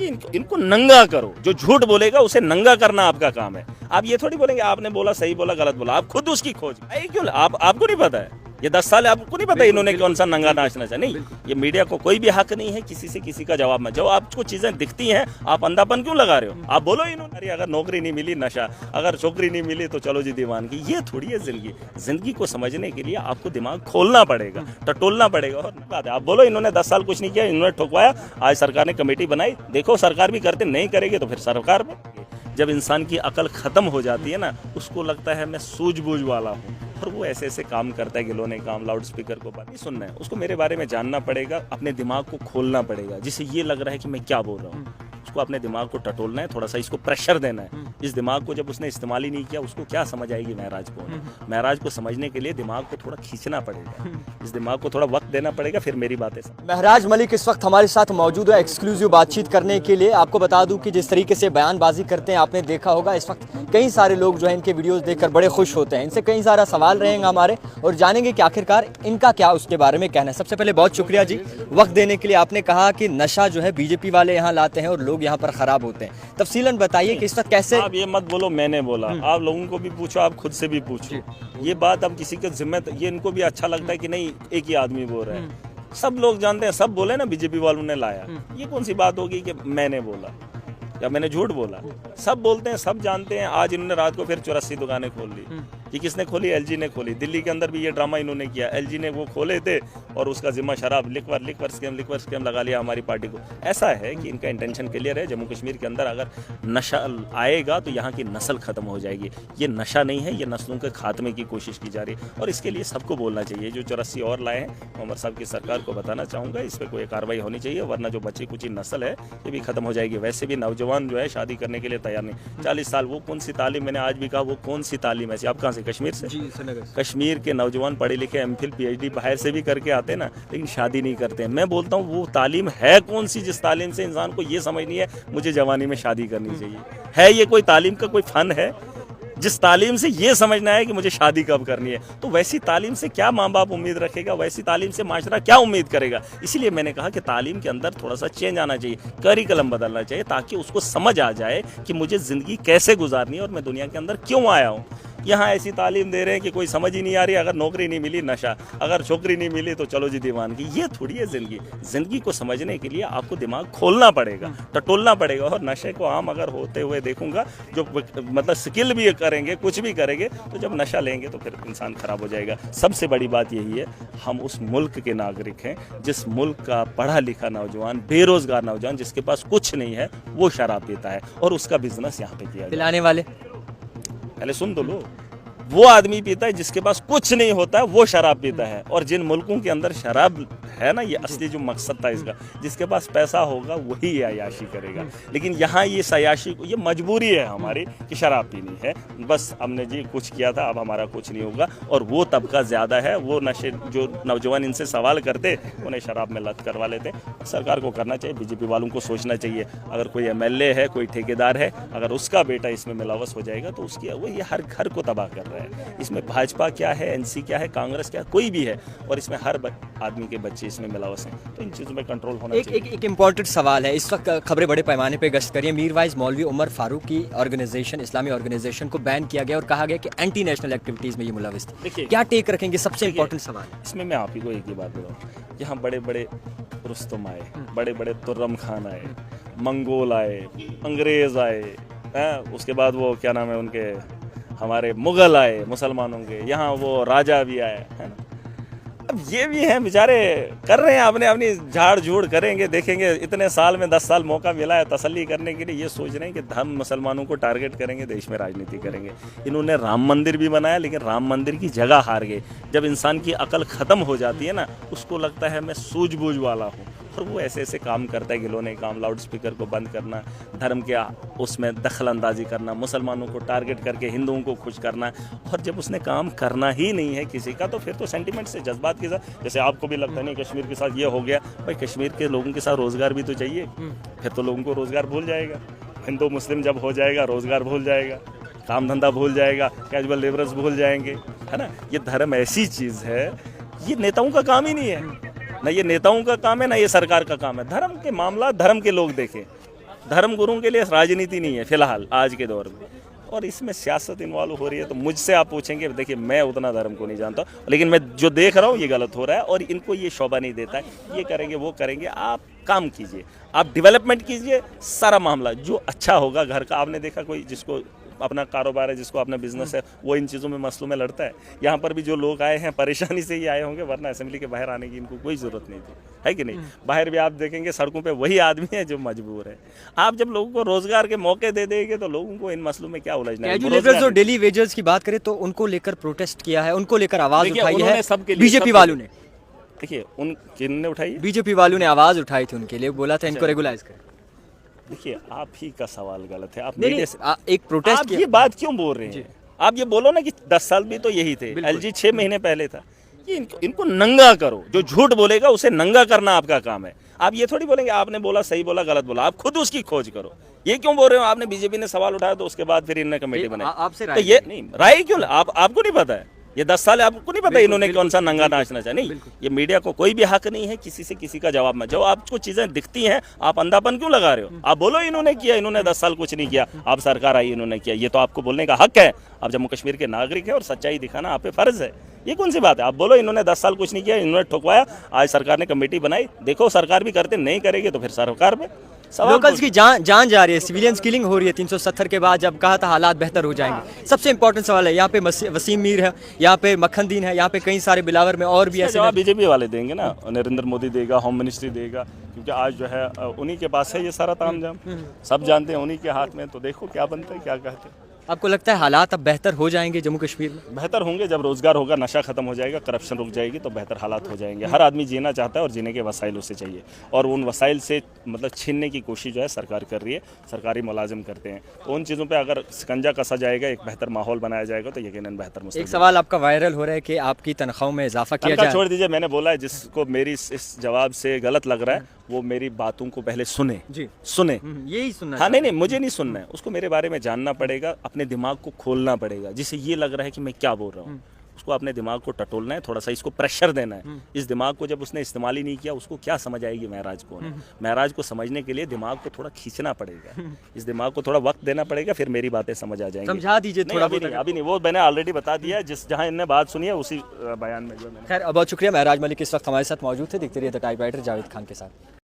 कि इनको नंगा करो। जो झूठ बोलेगा उसे नंगा करना आपका काम है। आप ये थोड़ी बोलेंगे आपने बोला सही बोला गलत बोला, आप खुद उसकी खोज क्यों आपको नहीं पता है? ये 10 साल आपको नहीं पता इन्होंने कौन सा नंगा नाचना चाहिए? नहीं, ये मीडिया को कोई भी हक नहीं है किसी से किसी का जवाब में। जो आपको चीजें दिखती हैं आप अंधापन क्यों लगा रहे हो? आप बोलो इन्होंने अगर नौकरी नहीं मिली नशा, अगर छोकरी नहीं मिली तो चलो जी दीवानगी। ये थोड़ी है जिंदगी को समझने के लिए आपको दिमाग खोलना पड़ेगा, टटोलना पड़ेगा। और बात है आप बोलो इन्होंने 10 साल कुछ नहीं किया, इन्होंने ठुकवाया, आज सरकार ने कमेटी बनाई, देखो सरकार भी करते नहीं करेगी तो फिर सरकार में। जब इंसान की अकल खत्म हो जाती है ना, उसको लगता है मैं सूझबूझ वाला हूँ, और वो ऐसे ऐसे काम करता है गिलोने काम, लाउड स्पीकर को बात नहीं सुनना है, उसको मेरे बारे में जानना पड़ेगा, अपने दिमाग को खोलना पड़ेगा। जिसे ये लग रहा है कि मैं क्या बोल रहा हूँ, उसको अपने दिमाग को टटोलना है, थोड़ा सा इसको प्रेशर देना है। इस दिमाग को जब उसने इस्तेमाल ही नहीं किया उसको क्या समझ आएगी महराज को? महराज को समझने के लिए दिमाग को थोड़ा खींचना पड़ेगा, इस दिमाग को थोड़ा वक्त देना पड़ेगा, फिर मेरी बातें समझ। महराज मलिक इस वक्त हमारे साथ मौजूद है एक्सक्लूसिव बातचीत करने के लिए। आपको बता दूं कि जिस तरीके से बयानबाजी करते हैं आपने देखा होगा, इस वक्त कई सारे लोग जो है इनके वीडियोस देखकर बड़े खुश होते हैं। इनसे कई सारा सवाल रहेंगे हमारे और जानेंगे कि आखिरकार इनका क्या उसके बारे में कहना है। सबसे पहले बहुत शुक्रिया जी वक्त देने के लिए। आपने कहा कि नशा जो है बीजेपी वाले यहाँ लाते हैं और लोग यहाँ पर खराब होते हैं, तफसीलन बताइए कि इस वक्त कैसे। आप ये मत बोलो मैंने बोला, आप लोगों को भी पूछो, आप खुद से भी पूछो। ये बात अब किसी के जिम्मे, ये इनको भी अच्छा लगता है कि नहीं एक ही आदमी बोल रहा है। सब लोग जानते हैं, सब बोले ना बीजेपी वालों ने लाया, ये कौन सी बात होगी कि मैंने बोला या मैंने झूठ बोला? सब बोलते हैं, सब जानते हैं। आज इन्होंने रात को फिर 84 दुकानें खोल ली। ये किसने खोली? एलजी ने खोली। दिल्ली के अंदर भी ये ड्रामा इन्होंने किया, एलजी ने वो खोले थे और उसका जिम्मा शराब लिक्वर स्कैम लगा लिया हमारी पार्टी को। ऐसा है कि इनका इंटेंशन क्लियर है। जम्मू कश्मीर के अंदर अगर नशा आएगा तो यहाँ की नस्ल खत्म हो जाएगी। ये नशा नहीं है, ये नस्लों के खात्मे की कोशिश की जा रही है और इसके लिए सबको बोलना चाहिए। जो 84 और लाए हैं, उमर साहब की सरकार को बताना चाहूँगा इस पर कोई कार्रवाई होनी चाहिए, वरना जो बची कुची नस्ल है ये भी खत्म हो जाएगी। वैसे भी नौजवान जो है शादी करने के लिए तैयार नहीं। 40 साल वो कौन सी तालीम, मैंने आज भी कहा वो कौन सी तालीम ऐसी? आप कहाँ से? कश्मीर से? कश्मीर के नौजवान पढ़े लिखे एमफिल पीएचडी बाहर से भी करके आते हैं ना, लेकिन शादी नहीं करते हैं। मैं बोलता हूँ वो तालीम है कौन सी जिस तालीम से इंसान को ये समझनी है मुझे जवानी में शादी करनी चाहिए? है ये कोई तालीम का कोई फन है? जिस तालीम से ये समझना है कि मुझे शादी कब करनी है, तो वैसी तालीम से क्या माँ बाप उम्मीद रखेगा, वैसी तालीम से माशरा क्या उम्मीद करेगा? इसीलिए मैंने कहा कि तालीम के अंदर थोड़ा सा चेंज आना चाहिए, करिकुलम बदलना चाहिए, ताकि उसको समझ आ जाए कि मुझे ज़िंदगी कैसे गुजारनी है और मैं दुनिया के अंदर क्यों आया हूँ। यहाँ ऐसी तालीम दे रहे हैं कि कोई समझ ही नहीं आ रही। अगर नौकरी नहीं मिली नशा, अगर छोकरी नहीं मिली तो चलो जी दीवानगी। ये थोड़ी है जिंदगी को समझने के लिए आपको दिमाग खोलना पड़ेगा, टटोलना पड़ेगा। और नशे को आम अगर होते हुए देखूंगा, जो मतलब स्किल भी करेंगे, कुछ भी करेंगे, तो जब नशा लेंगे तो फिर इंसान खराब हो जाएगा। सबसे बड़ी बात यही है, हम उस मुल्क के नागरिक हैं जिस मुल्क का पढ़ा लिखा नौजवान, बेरोजगार नौजवान जिसके पास कुछ नहीं है, वो शराब पीता है और उसका बिजनेस यहाँ पे किया पिलाने वाले। पहले सुन तो लो, वो आदमी पीता है जिसके पास कुछ नहीं होता है, वो शराब पीता है। और जिन मुल्कों के अंदर शराब है ना, ये असली जो मकसद था इसका, जिसके पास पैसा होगा वही अयाशी करेगा। लेकिन यहाँ ये अयाशी, ये मजबूरी है हमारी कि शराब पीनी है, बस हमने जी कुछ किया था अब हमारा कुछ नहीं होगा। और वो तबका ज़्यादा है, वो नशे जो नौजवान इनसे सवाल करते उन्हें शराब में लत करवा लेते। सरकार को करना चाहिए, बीजेपी वालों को सोचना चाहिए, अगर कोई एमएलए है, कोई ठेकेदार है, अगर उसका बेटा इसमें मिलावस हो जाएगा तो उसकी वो ये हर घर को तबाह कर रहा है। इसमें भाजपा क्या है, एनसी क्या है, कांग्रेस क्या है, कोई भी है, और इसमें हर आदमी के बच्चे इसमें मिलावस हैं। तो इन चीज़ों में कंट्रोल होना चाहिए। एक इम्पॉर्टेंट सवाल है, इस वक्त खबरें बड़े पैमाने पे गश्त करिए। मीरवाइज मौलवी उमर फारूक की ऑर्गेनाइजेशन, इस्लामी ऑर्गेनाइजेशन को बैन किया गया और कहा गया कि एंटी नेशनल एक्टिविटीज में ये मुलविस थी। क्या टेक रखेंगे? सबसे इम्पोर्टेंट सवाल इसमें मैं आप ही को एक ही बात बताऊँ, यहाँ बड़े बड़े रुस्तम आए, बड़े बड़े तुर्रम खान आए, मंगोल आए, अंग्रेज आए, उसके बाद वो क्या नाम है उनके, हमारे मुगल आए मुसलमानों के, यहाँ वो राजा भी आए, है ना। अब ये भी हैं बेचारे, कर रहे हैं अपने अपनी झाड़ झूड़ करेंगे, देखेंगे। इतने साल में 10 साल मौका मिला है तसल्ली करने के लिए, ये सोच रहे हैं कि हम मुसलमानों को टारगेट करेंगे, देश में राजनीति करेंगे। इन्होंने राम मंदिर भी बनाया, लेकिन राम मंदिर की जगह हार गए। जब इंसान की अकल ख़त्म हो जाती है ना, उसको लगता है मैं सूझबूझ वाला हूँ, और वो ऐसे ऐसे काम करता है, गिलोने काम, लाउड स्पीकर को बंद करना, धर्म के उसमें दखल अंदाजी करना, मुसलमानों को टारगेट करके हिंदुओं को खुश करना। और जब उसने काम करना ही नहीं है किसी का, तो फिर तो सेंटिमेंट से, जज्बात के साथ, जैसे आपको भी लगता नहीं कश्मीर के साथ ये हो गया, भाई कश्मीर के लोगों के साथ रोज़गार भी तो चाहिए, फिर तो लोगों को रोज़गार भूल जाएगा। हिंदू मुस्लिम जब हो जाएगा, रोज़गार भूल जाएगा, काम धंधा भूल जाएगा, कैजुअल लेबरर्स भूल जाएंगे, है ना। ये धर्म ऐसी चीज़ है, ये नेताओं का काम ही नहीं है, ना ये नेताओं का काम है, ना ये सरकार का काम है। धर्म के मामला धर्म के लोग देखें, धर्म गुरुओं के लिए राजनीति नहीं है फिलहाल आज के दौर में, और इसमें सियासत इन्वॉल्व हो रही है। तो मुझसे आप पूछेंगे, देखिए मैं उतना धर्म को नहीं जानता, लेकिन मैं जो देख रहा हूँ ये गलत हो रहा है और इनको ये शोभा नहीं देता है। ये करेंगे वो करेंगे, आप काम कीजिए, आप डेवलपमेंट कीजिए, सारा मामला जो अच्छा होगा घर का। आपने देखा कोई जिसको अपना कारोबार है, जिसको अपना बिजनेस है, वो इन चीज़ों में मसलों में लड़ता है। यहाँ पर भी जो लोग आए हैं परेशानी से ही आए होंगे, वरना असेंबली के बाहर आने की इनको कोई ज़रूरत नहीं थी, है कि नहीं। बाहर भी आप देखेंगे सड़कों पे वही आदमी है जो मजबूर है। आप जब लोगों को रोजगार के मौके दे देंगे तो लोगों को इन मसलों में क्या उलझना है। लेबरर्स और डेली वेजर्स की बात करें तो उनको लेकर प्रोटेस्ट किया है, उनको लेकर आवाज उठाई है सबके लिए, बीजेपी वालों ने। देखिए उन किन्होंने उठाई, बीजेपी वालों ने आवाज उठाई थी उनके लिए, बोला था इनको रेगुलाइज करें। देखिए आप ही का सवाल गलत है। आप नहीं, मीडिया से एक प्रोटेस्ट आप ये बात क्यों बोल रहे हैं? आप ये बोलो ना कि 10 साल भी तो यही थे, एलजी 6 महीने पहले था। ये इनको नंगा करो, जो झूठ बोलेगा उसे नंगा करना आपका काम है। आप ये थोड़ी बोलेंगे आपने बोला सही बोला गलत बोला, आप खुद उसकी खोज करो। ये क्यों बोल रहे हो? आपने बीजेपी ने सवाल उठाया तो उसके बाद फिर इन्होंने कमेटी बनाई। आपसे तो ये नहीं राय क्यों, आपको नहीं पता है? ये 10 साल आपको नहीं पता इन्होंने कौन सा नंगा नाचना चाहिए? नहीं, ये मीडिया को कोई भी हक नहीं है किसी से किसी का जवाब में। जो आपको चीजें दिखती हैं आप अंधापन क्यों लगा रहे हो? आप बोलो इन्होंने किया, इन्होंने 10 साल कुछ नहीं किया, आप सरकार आई इन्होंने किया, ये तो आपको बोलने का हक है। आप जम्मू कश्मीर के नागरिक हैं और सच्चाई दिखाना आप पे फर्ज है। ये कौन सी बात है? आप बोलो इन्होंने 10 साल कुछ नहीं किया, इन्होंने ठुकवाया, आज सरकार ने कमेटी बनाई, देखो सरकार भी करते नहीं करेगी तो फिर सरकार पे लोकल्स की जान जा रही है, सिविलियंस किलिंग हो रही है 370 के बाद, जब कहा था हालात बेहतर हो जाएंगे। सबसे इंपॉर्टेंट सवाल है, यहाँ पे वसीम मीर है, यहाँ पे मक्खन दीन है, यहाँ पे कई सारे बिलावर में और भी ऐसे जवाब बीजेपी वाले देंगे ना, नरेंद्र मोदी देगा, होम मिनिस्ट्री देगा, क्योंकि आज जो है उन्हीं के पास है ये सारा तामझाम, सब जानते हैं उन्हीं के हाथ में। तो देखो क्या बनता है, क्या कहते हैं। आपको लगता है हालात अब बेहतर हो जाएंगे जम्मू कश्मीर में? बेहतर होंगे जब रोजगार होगा, नशा खत्म हो जाएगा, करप्शन रुक जाएगी, तो बेहतर हालात हो जाएंगे। हर आदमी जीना चाहता है और जीने के वसाइल उसे चाहिए, और उन वसाइल से मतलब छीनने की कोशिश जो है सरकार कर रही है, सरकारी मुलाजिम करते हैं। तो उन चीज़ों पे अगर शिकंजा कसा जाएगा, एक बेहतर माहौल बनाया जाएगा तो यकीनन बेहतर मुस्तकबिल। एक सवाल आपका वायरल हो रहा है कि आपकी तनख्वाहों में इजाफा किया जाए। छोड़ दीजिए, मैंने बोला है जिसको मेरी इस जवाब से गलत लग रहा है वो मेरी बातों को पहले सुने यही सुनना। हाँ नहीं, मुझे नहीं सुनना है, उसको मेरे बारे में जानना पड़ेगा, अपने दिमाग को खोलना पड़ेगा। जिसे ये लग रहा है कि मैं क्या बोल रहा हूँ, उसको अपने दिमाग को टटोलना है, थोड़ा सा इसको प्रेशर देना है। इस दिमाग को जब उसने इस्तेमाल ही नहीं किया, उसको क्या समझ आएगी महराज कौन है? महराज को समझने के लिए दिमाग को थोड़ा खींचना पड़ेगा, इस दिमाग को थोड़ा वक्त देना पड़ेगा, फिर मेरी बातें समझ आ जाएंगी। समझा दीजिए थोड़ा। अभी नहीं, वो मैंने ऑलरेडी बता दिया है, जहाँ इनने बात सुनी है उसी बयान में जो मैंने। खैर बहुत शुक्रिया, महराज मलिक इस वक्त हमारे साथ मौजूद थे। देखते रहिए द टाइपराइटर जावेद खान के साथ।